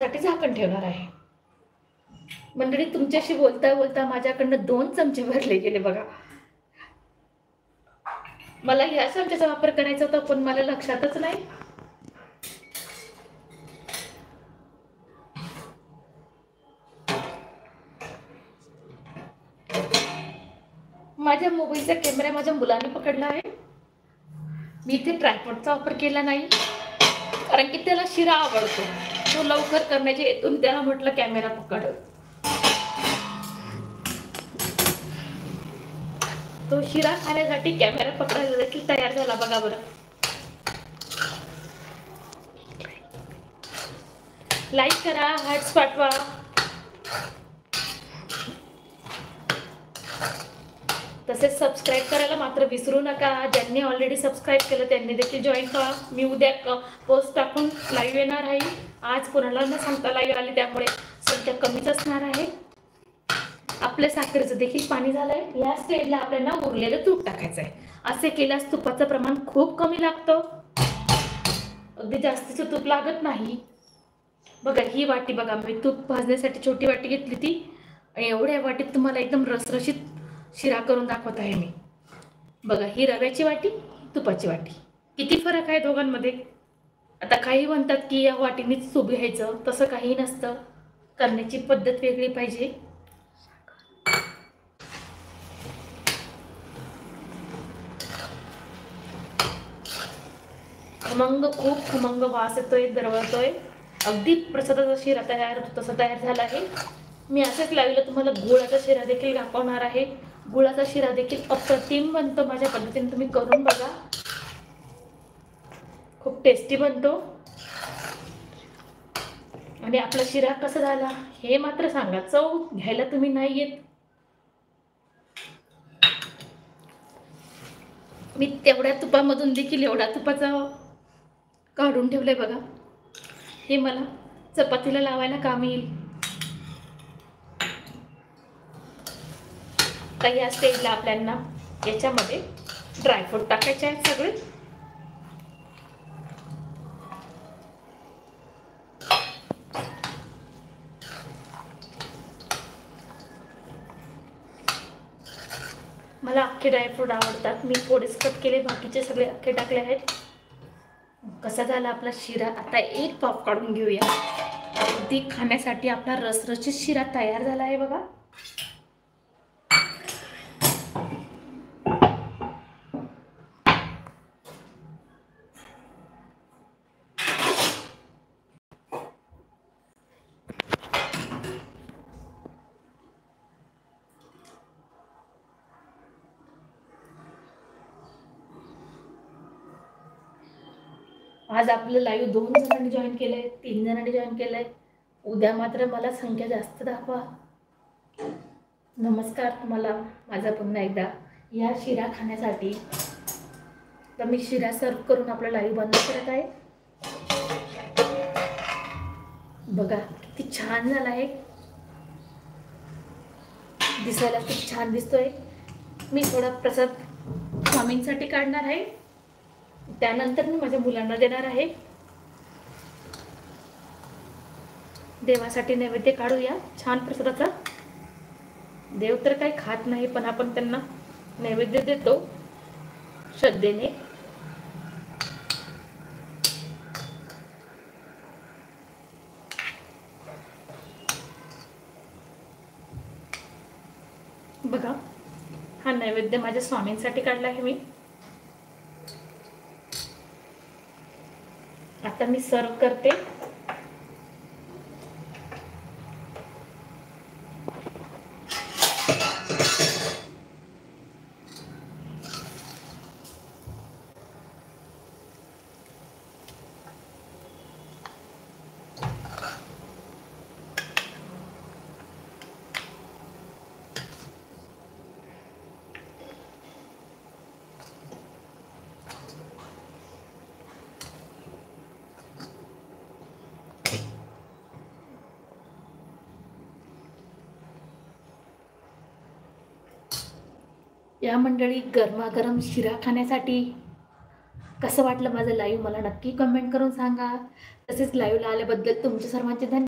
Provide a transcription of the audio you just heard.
साठी झाकण ठेवणार आहे। मंडळी, तुमच्याशी बोलता बोलता माझ्याकडनं 2 चमचे भरले गेले बघा। मला या चमच्याचा वापर करायचा होता पण मला लक्षातच नाही। माझ्या मोबाईलचा कॅमेरा माझ्या मुलाने पकडला आहे। मी इथे ट्रायपॉडचा वापर केला नाही कारण की त्याला शिरा आवडतो। तो लवकर करण्याच्या हेतून त्याला म्हटलं कॅमेरा पकड। तो शिरा खाण्यासाठी कॅमेरा पकडायला देखील तयार झाला बघा बरं। लाईक करा, हार्ट्स पाठवा। तसेच सबस्क्राईब करायला मात्र विसरू नका। ज्यांनी ऑलरेडी सबस्क्राईब केलं त्यांनी देखील जॉईन व्हा। मी उद्या पोस्ट टाकून लाईव्ह येणार आहे। आज कोणाला न सांगता लाईव्ह आली त्यामुळे संख्या कमीच असणार आहे। आपल्या साखरेचं देखील पाणी झालंय। या स्टेजला आपल्याला उरलेलं तूप टाकायचं आहे। असे केल्यास तुपाचं प्रमाण खूप कमी लागतं, अगदी जास्तीचं तूप लागत नाही। बघा ही वाटी बघा, मी तूप भाजण्यासाठी छोटी वाटी घेतली ती आणि एवढ्या वाटीत तुम्हाला एकदम रसरशीत शिरा करून दाखवत आहे मी। बघा ही रव्याची वाटी, तुपाची वाटी, किती फरक आहे दोघांमध्ये। आता काही म्हणतात की या वाटीनेच तूप घ्यायचं, तसं काही नसतं, करण्याची पद्धत वेगळी पाहिजे। खूप खमंग वास येतोय, दरवळतोय, अगदी प्रसादाचा शिरा तयार तसा तयार झाला आहे। मी असेच लावलं तुम्हाला गुळाचा शिरा देखील दाखवणार आहे। गुळाचा शिरा देखील अप्रतिम बनतो, माझ्या पद्धतीने तुम्ही करून बघा, खूप टेस्टी बनतो। आणि आपला शिरा कसा झाला हे मात्र सांगा, चव घ्यायला तुम्ही नाही येत। मी तेवढ्या तुपामधून देखील एवढा तुपाचा काढून ठेवलंय बघा, हे मला चपातीला लावायला काम येईल। तर या स्टेजला आपल्याला याच्यामध्ये ड्रायफ्रूट टाकायचे आहेत सगळे। मला अख्खे ड्रायफ्रूट आवडतात, मी थोडेच कट केले, बाकीचे सगळे अख्खे टाकले आहेत। कसा झाला आपला शिरा, आता एक पाव काढून घेऊया। अगदी खाण्यासाठी आपला रसरशीत शिरा तयार झाला आहे बघा। आज आपलं लाईव्ह 2 जणांनी जॉईन केलंय, 3 जणांनी जॉईन केलंय। उद्या मात्र मला संख्या जास्त दाखवा। नमस्कार तुम्हाला माझा पुन्हा एकदा या शिरा खाण्यासाठी। तर मी शिरा सर्व करून आपला लाईव्ह बंद करत आहे। बघा किती छान झाला आहे, दिसायला खूप छान दिसतोय। मी थोडा प्रसाद स्वामींसाठी काढणार आहे, त्यानंतर मी माझ्या मुलांना देणार आहे। देवासाठी नैवेद्य काढूया छान प्रसादाचा। देव तर काही खात नाही पण आपण त्यांना नैवेद्य देतो श्रद्धेने। बघा हा नैवेद्य माझ्या स्वामींसाठी काढला आहे मी। आता मी सर्व करते। या मंडळी गरमागरम शिरा खाण्यासाठी कसं वाटलं माझं लाईव्ह मला नक्की कमेंट करून सांगा। तसेच लाईव्हला आल्याबद्दल तुमच्या सर्वांचे धन्यवाद।